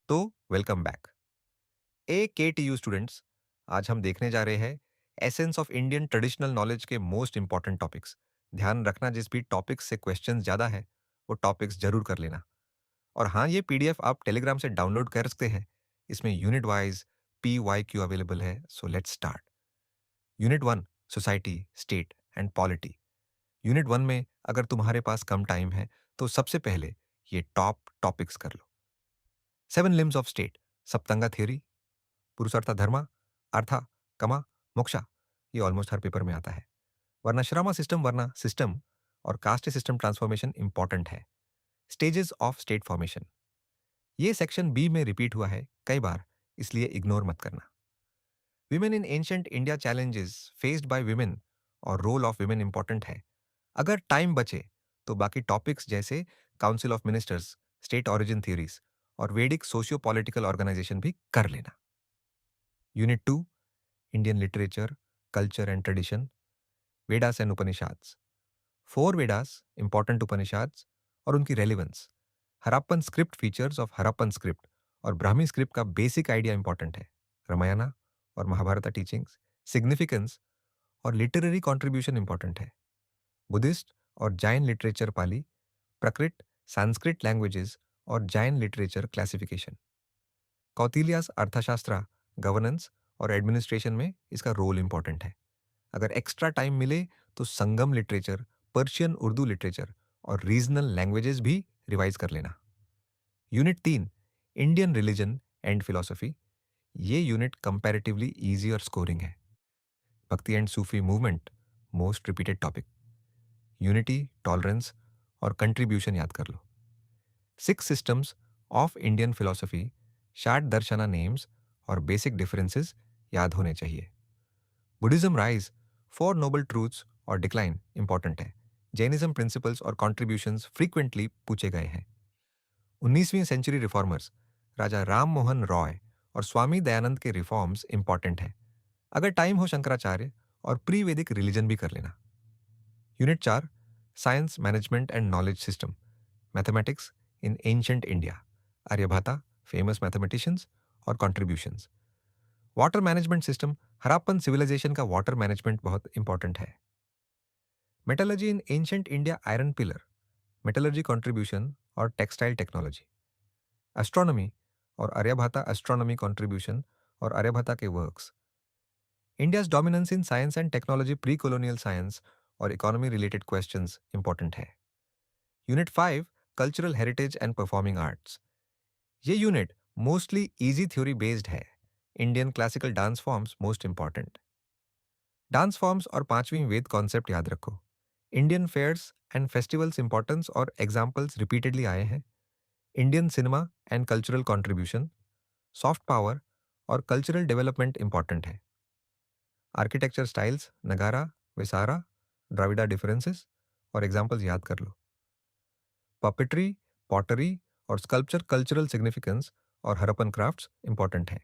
तो welcome back. ए के T U students, आज हम देखने जा रहे हैं essence of Indian traditional knowledge के मोस्ट इंपॉर्टेंट टॉपिक्स। ध्यान रखना, जिस भी टॉपिक्स से क्वेश्चंस ज़्यादा है वो टॉपिक्स जरूर कर लेना। और हाँ, ये पीडीएफ आप टेलीग्राम से डाउनलोड कर सकते हैं। इसमें यूनिट वाइज PYQ अवेलेबल है। So let's start. Unit 1, society, state and polity. Unit 1 में अगर तुम्हारे पास कम टाइम है तो सबसे पहले ये टॉप टॉपिक्स कर लो। 7 लिम्स ऑफ स्टेट, सप्तंगा थ्योरी, पुरुषार्था धर्मा, अर्था, कमा, मोक्षा। ये ऑलमोस्ट हर पेपर में आता है। वर्णाश्रम सिस्टम, वरना सिस्टम और कास्ट सिस्टम ट्रांसफॉर्मेशन इंपॉर्टेंट है। स्टेजेस ऑफ स्टेट फॉर्मेशन, ये सेक्शन बी में रिपीट हुआ है कई बार, इसलिए इग्नोर मत करना। Women in ancient India, challenges faced by women और रोल ऑफ विमेन इंपॉर्टेंट है। अगर टाइम बचे तो बाकी टॉपिक्स जैसे council of ministers, state origin theories और वेडिक सोशियो पॉलिटिकल ऑर्गेनाइजेशन भी कर लेना। Unit 2, Indian literature, culture and tradition, Vedas and उपनिषाद्स। 4 Vedas, important उपनिषाद्स और उनकी relevance. Harappan script, features of Harappan script और ब्राह्मी स्क्रिप्ट का बेसिक आइडिया इंपॉर्टेंट है। रामायणा और महाभारत टीचिंग्स, सिग्निफिकेंस और लिटरेरी कंट्रीब्यूशन इंपॉर्टेंट है। बुद्धिस्ट और जैन लिटरेचर, पाली, प्रकृत, संस्कृत लैंग्वेजेस और जैन लिटरेचर क्लासिफिकेशन। कौटिल्यास अर्थशास्त्र, गवर्नेंस और एडमिनिस्ट्रेशन में इसका रोल इंपॉर्टेंट है। अगर एक्स्ट्रा टाइम मिले तो संगम लिटरेचर, पर्शियन उर्दू लिटरेचर और रीजनल लैंग्वेजेस भी रिवाइज कर लेना। Unit 3, Indian religion and philosophy. ये यूनिट कंपैरेटिवली इजी और स्कोरिंग है। भक्ति and Sufi movement, most repeated topic. Unity, tolerance और कंट्रीब्यूशन याद कर लो। 6 systems of Indian philosophy, short Darshana names और बेसिक डिफरेंसेस याद होने चाहिए। बुद्धिज्म राइज, 4 नोबल ट्रूथ्स और डिक्लाइन इंपॉर्टेंट है। जैनिज्म प्रिंसिपल्स और कॉन्ट्रीब्यूशंस फ्रीक्वेंटली पूछे गए हैं। 19वीं सेंचुरी रिफॉर्मर्स, राजा राम मोहन रॉय और स्वामी दयानंद के रिफॉर्म्स इंपॉर्टेंट हैं। अगर टाइम हो शंकराचार्य और प्री वैदिक रिलीजन भी कर लेना। Unit 4, science, management and knowledge system, mathematics in ancient India, Aryabhatta, famous mathematicians और contributions. Water management system, Harappan civilization का वाटर मैनेजमेंट बहुत इंपॉर्टेंट है। Metallurgy in ancient India, iron pillar, metallurgy contribution और टेक्सटाइल टेक्नोलॉजी। एस्ट्रोनॉमी और Aryabhatta astronomy contribution और आर्यभट्टा के works. India's dominance in science and technology, pre colonial science और economy related questions important है। Unit 5, cultural heritage and performing arts. ये unit mostly easy theory based है। Indian classical dance forms most important. Dance forms और 5वीं Veda concept याद रखो। Indian fairs and festivals importance और examples repeatedly आए हैं। Indian cinema and cultural contribution, soft power और कल्चरल डेवलपमेंट इंपॉर्टेंट है। Architecture styles, Nagara, Vesara, Dravida differences और एग्जाम्पल्स याद कर लो। पपेट्री, पॉटरी और स्कल्पचर, कल्चरल सिग्निफिकेंस और हरप्पन क्राफ्ट्स इंपॉर्टेंट हैं।